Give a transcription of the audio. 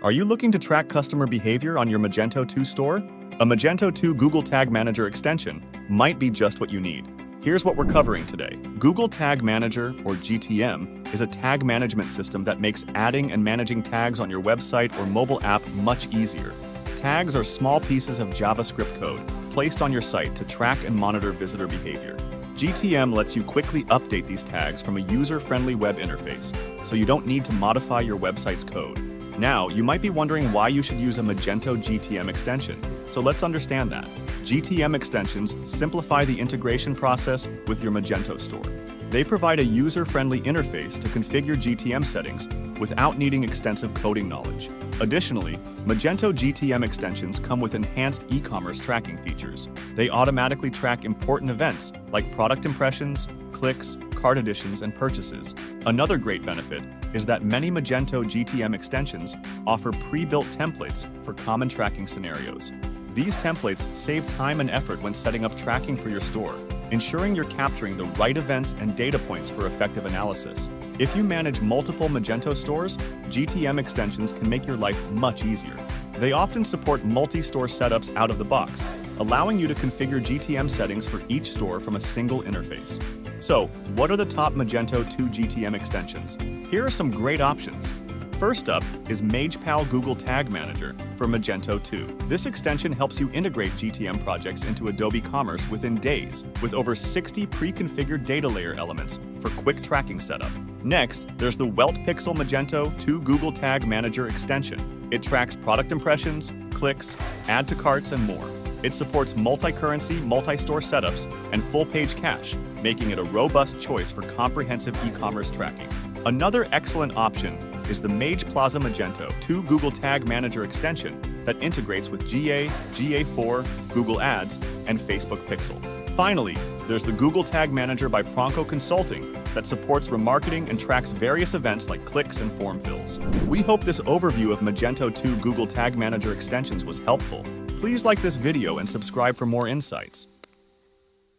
Are you looking to track customer behavior on your Magento 2 store? A Magento 2 Google Tag Manager extension might be just what you need. Here's what we're covering today. Google Tag Manager, or GTM, is a tag management system that makes adding and managing tags on your website or mobile app much easier. Tags are small pieces of JavaScript code placed on your site to track and monitor visitor behavior. GTM lets you quickly update these tags from a user-friendly web interface, so you don't need to modify your website's code. Now, you might be wondering why you should use a Magento GTM extension, so let's understand that. GTM extensions simplify the integration process with your Magento store. They provide a user-friendly interface to configure GTM settings without needing extensive coding knowledge. Additionally, Magento GTM extensions come with enhanced e-commerce tracking features. They automatically track important events like product impressions, clicks, cart additions, and purchases. Another great benefit is that many Magento GTM extensions offer pre-built templates for common tracking scenarios. These templates save time and effort when setting up tracking for your store, ensuring you're capturing the right events and data points for effective analysis. If you manage multiple Magento stores, GTM extensions can make your life much easier. They often support multi-store setups out of the box, allowing you to configure GTM settings for each store from a single interface. So, what are the top Magento 2 GTM extensions? Here are some great options. First up is MagePal Google Tag Manager for Magento 2. This extension helps you integrate GTM projects into Adobe Commerce within days, with over 60 pre-configured data layer elements for quick tracking setup. Next, there's the WeltPixel Magento 2 Google Tag Manager extension. It tracks product impressions, clicks, add to carts, and more. It supports multi-currency, multi-store setups, and full-page cache, making it a robust choice for comprehensive e-commerce tracking. Another excellent option is the MagePlaza Magento 2 Google Tag Manager extension that integrates with GA, GA4, Google Ads, and Facebook Pixel. Finally, there's the Google Tag Manager by Pronko Consulting that supports remarketing and tracks various events like clicks and form fills. We hope this overview of Magento 2 Google Tag Manager extensions was helpful. Please like this video and subscribe for more insights.